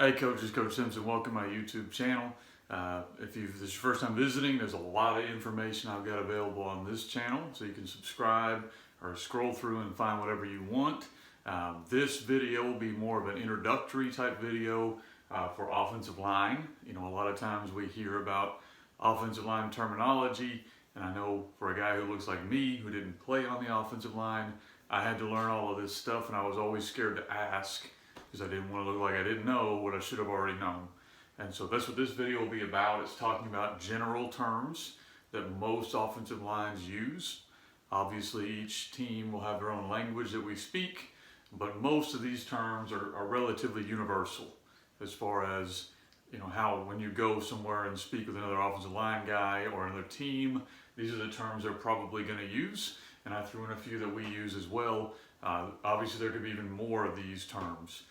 Hey Coach, it's Coach Simpson. Welcome to my YouTube channel. If this is your first time visiting, there's a lot of information I've got available on this channel, so you can subscribe or scroll through and find whatever you want. This video will be more of an introductory type video for offensive line. You know, a lot of times we hear about offensive line terminology, and I know for a guy who looks like me, who didn't play on the offensive line, I had to learn all of this stuff, and I was always scared to ask, because I didn't want to look like I didn't know what I should have already known. And so that's what this video will be about. It's talking about general terms that most offensive lines use. Obviously, each team will have their own language that we speak, but most of these terms are relatively universal as far as, you know, how when you go somewhere and speak with another offensive line guy or another team, these are the terms they're probably going to use. And I threw in a few that we use as well. Obviously, there could be even more of these terms.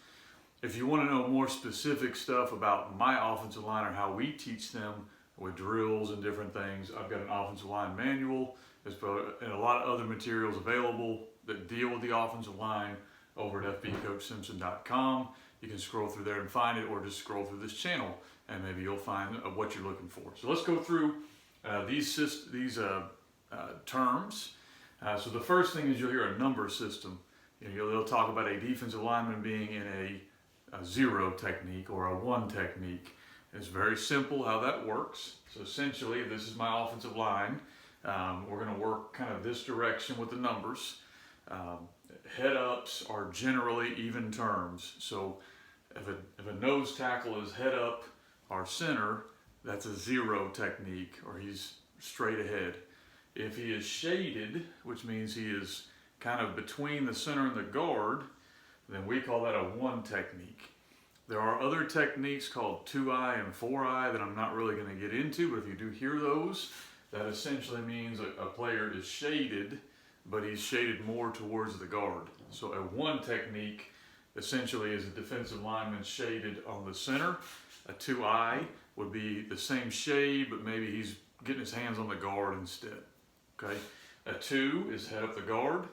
If you want to know more specific stuff about my offensive line or how we teach them with drills and different things, I've got an offensive line manual and a lot of other materials available that deal with the offensive line over at fbcoachsimpson.com. You can scroll through there and find it, or just scroll through this channel and maybe you'll find what you're looking for. So let's go through these terms. So the first thing is you'll hear a number system. They'll talk about a defensive lineman being in a zero technique or a one technique. It's very simple how that works. So essentially, this is my offensive line. We're going to work kind of this direction with the numbers. Head ups are generally even terms. So if a nose tackle is head up or center, that's a zero technique, or he's straight ahead. If he is shaded, which means he is kind of between the center and the guard, then we call that a one technique. There are other techniques called 2-eye and 4-eye that I'm not really going to get into, but if you do hear those, that essentially means a player is shaded, but he's shaded more towards the guard. So a one technique essentially is a defensive lineman shaded on the center. A 2-eye would be the same shade, but maybe he's getting his hands on the guard instead. Okay. A 2 is head up the guard.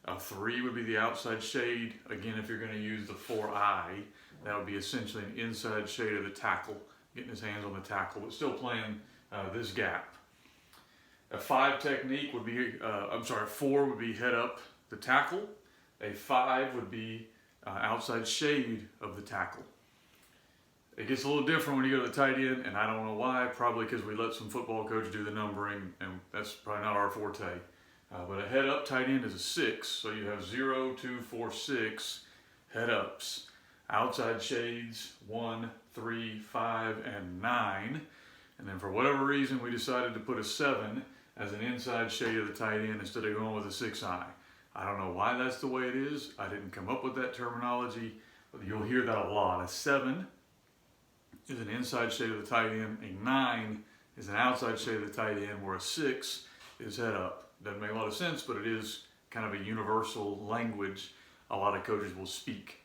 A 3 would be the outside shade. Again, if you're going to use the 4-eye, that would be essentially an inside shade of the tackle, getting his hands on the tackle, but still playing this gap. A 5 technique would be, 4 would be head up the tackle. A 5 would be outside shade of the tackle. It gets a little different when you go to the tight end, and I don't know why, probably because we let some football coach do the numbering, and that's probably not our forte. But a head up tight end is a 6, so you have 0, 2, 4, 6 head ups. Outside shades 1, 3, 5, and 9. And then for whatever reason, we decided to put a 7 as an inside shade of the tight end instead of going with a 6-eye. I don't know why that's the way it is. I didn't come up with that terminology, but you'll hear that a lot. A 7 is an inside shade of the tight end. A 9 is an outside shade of the tight end, where a 6 is head up. Doesn't make a lot of sense, but it is kind of a universal language a lot of coaches will speak.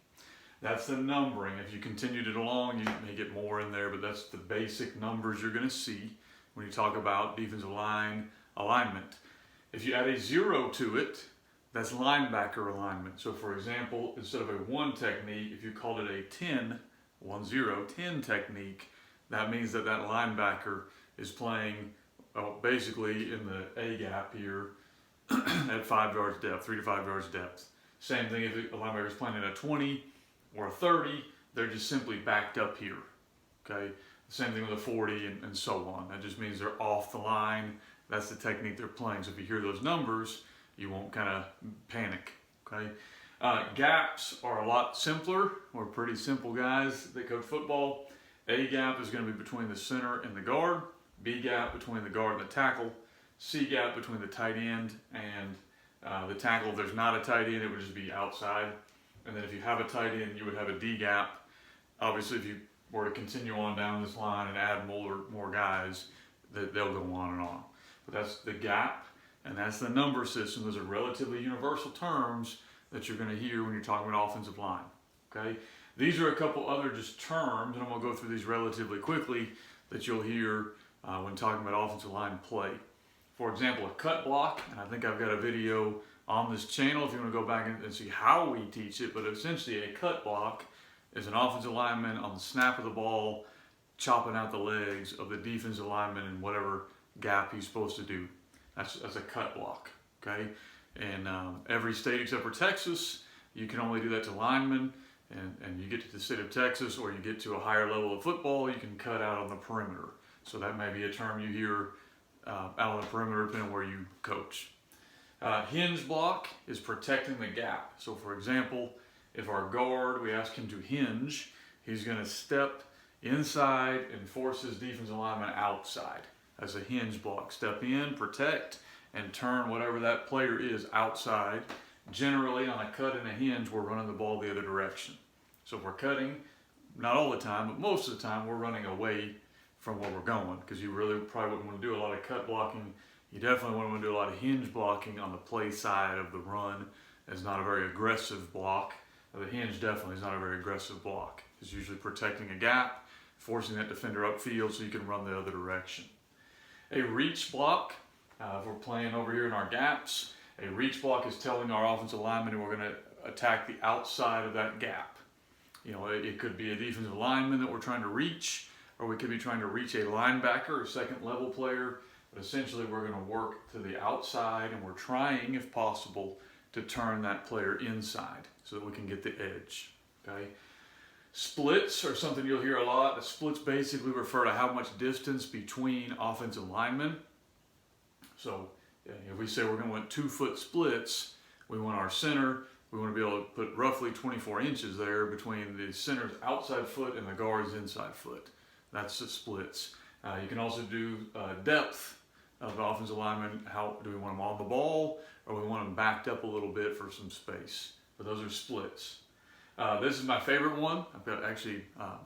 That's the numbering. If you continued it along, you may get more in there, but that's the basic numbers you're going to see when you talk about defensive line alignment. If you add a 0 to it, that's linebacker alignment. So for example, instead of a 1 technique, if you called it a 10 technique, that means that linebacker is playing basically in the A gap here at 5 yards depth, 3 to 5 yards depth. Same thing if a linebacker is playing at a 20 or a 30, they're just simply backed up here. Okay, same thing with a 40 and so on. That just means they're off the line. That's the technique they're playing. So if you hear those numbers, you won't kind of panic. Okay, gaps are a lot simpler. We're pretty simple guys that coach football. A gap is going to be between the center and the guard. B gap between the guard and the tackle. C gap between the tight end and the tackle. If there's not a tight end, it would just be outside. And then if you have a tight end, you would have a D gap. Obviously, if you were to continue on down this line and add more guys, they'll go on and on. But that's the gap, and that's the number system. Those are relatively universal terms that you're going to hear when you're talking about offensive line. Okay, these are a couple other just terms, and I'm going to go through these relatively quickly that you'll hear when talking about offensive line play. For example, a cut block, and I think I've got a video on this channel if you want to go back and see how we teach it, but essentially a cut block is an offensive lineman on the snap of the ball, chopping out the legs of the defensive lineman in whatever gap he's supposed to do. That's a cut block, okay? And every state except for Texas, you can only do that to linemen. And you get to the state of Texas, or you get to a higher level of football, you can cut out on the perimeter. So that may be a term you hear out on the perimeter depending on where you coach. Hinge block is protecting the gap. So for example, if our guard, we ask him to hinge, he's going to step inside and force his defensive lineman outside. That's a hinge block. Step in, protect, and turn whatever that player is outside. Generally, on a cut and a hinge, we're running the ball the other direction. So if we're cutting, not all the time, but most of the time, we're running away from where we're going, because you really probably wouldn't want to do a lot of cut blocking. You definitely wouldn't want to do a lot of hinge blocking on the play side of the run. It's not a very aggressive block. The hinge definitely is not a very aggressive block. It's usually protecting a gap, forcing that defender upfield so you can run the other direction. A reach block, if we're playing over here in our gaps, a reach block is telling our offensive lineman we're going to attack the outside of that gap. You know, it could be a defensive lineman that we're trying to reach, or we could be trying to reach a linebacker, a second level player. But essentially, we're going to work to the outside, and we're trying, if possible, to turn that player inside so that we can get the edge. Okay. Splits are something you'll hear a lot. The splits basically refer to how much distance between offensive linemen. So if we say we're going to want 2-foot splits, we want our center, we want to be able to put roughly 24 inches there between the center's outside foot and the guard's inside foot. That's the splits. You can also do depth of offensive linemen. How do we want them on the ball, or we want them backed up a little bit for some space? But those are splits. This is my favorite one. I've got actually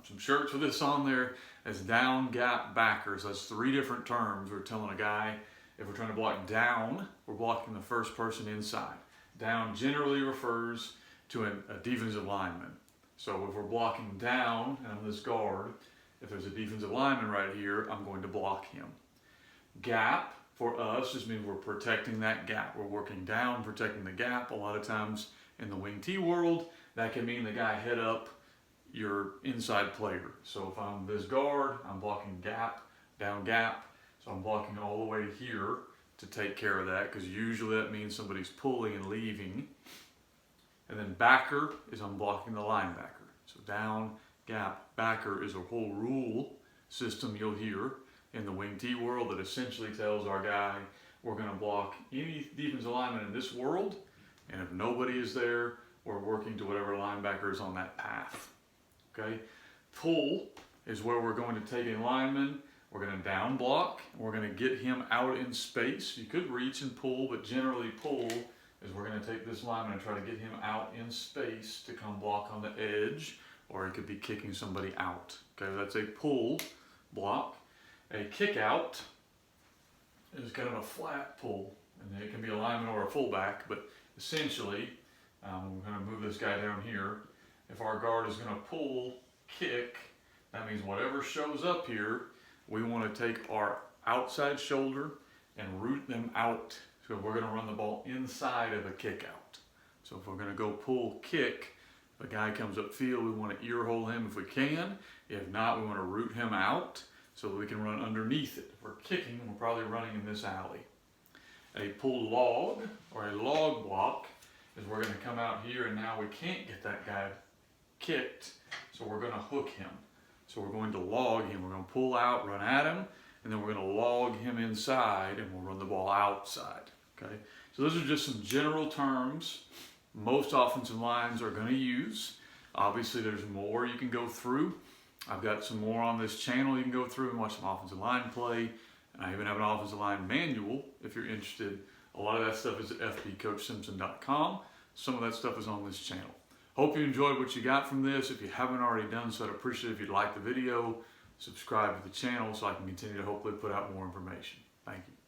some shirts with this on there. As down gap backers. That's 3 different terms. We're telling a guy, if we're trying to block down, we're blocking the first person inside. Down generally refers to a defensive lineman. So if we're blocking down, and I'm this guard, if there's a defensive lineman right here, I'm going to block him. Gap for us just means we're protecting that gap. We're working down, protecting the gap. A lot of times in the wing T world, that can mean the guy head up your inside player. So if I'm this guard, I'm blocking gap, down gap. So I'm blocking all the way here to take care of that, because usually that means somebody's pulling and leaving. And then backer is I'm blocking the linebacker. So down, gap, backer is a whole rule system you'll hear in the wing T world that essentially tells our guy we're going to block any defensive lineman in this world, and if nobody is there, we're working to whatever linebacker is on that path. Okay? Pull is where we're going to take a lineman, we're going to down block, and we're going to get him out in space. You could reach and pull, but generally pull is we're going to take this lineman and try to get him out in space to come block on the edge, or he could be kicking somebody out. Okay, that's a pull block. A kick out is kind of a flat pull, and it can be a lineman or a fullback, but essentially, we're going to move this guy down here. If our guard is going to pull, kick, that means whatever shows up here, we want to take our outside shoulder and root them out. So we're going to run the ball inside of a kick out. So if we're going to go pull, kick, if a guy comes upfield, we want to ear hole him if we can. If not, we want to root him out so that we can run underneath it. If we're kicking, we're probably running in this alley. A pull log, or a log block, is we're going to come out here, and now we can't get that guy kicked, so we're going to hook him. So we're going to log him. We're going to pull out, run at him, and then we're going to log him inside, and we'll run the ball outside. Okay. So those are just some general terms most offensive lines are going to use. Obviously, there's more you can go through. I've got some more on this channel you can go through and watch some offensive line play. And I even have an offensive line manual if you're interested. A lot of that stuff is at fbcoachsimpson.com. Some of that stuff is on this channel. Hope you enjoyed what you got from this. If you haven't already done so, I'd appreciate it if you'd like the video, subscribe to the channel so I can continue to hopefully put out more information. Thank you.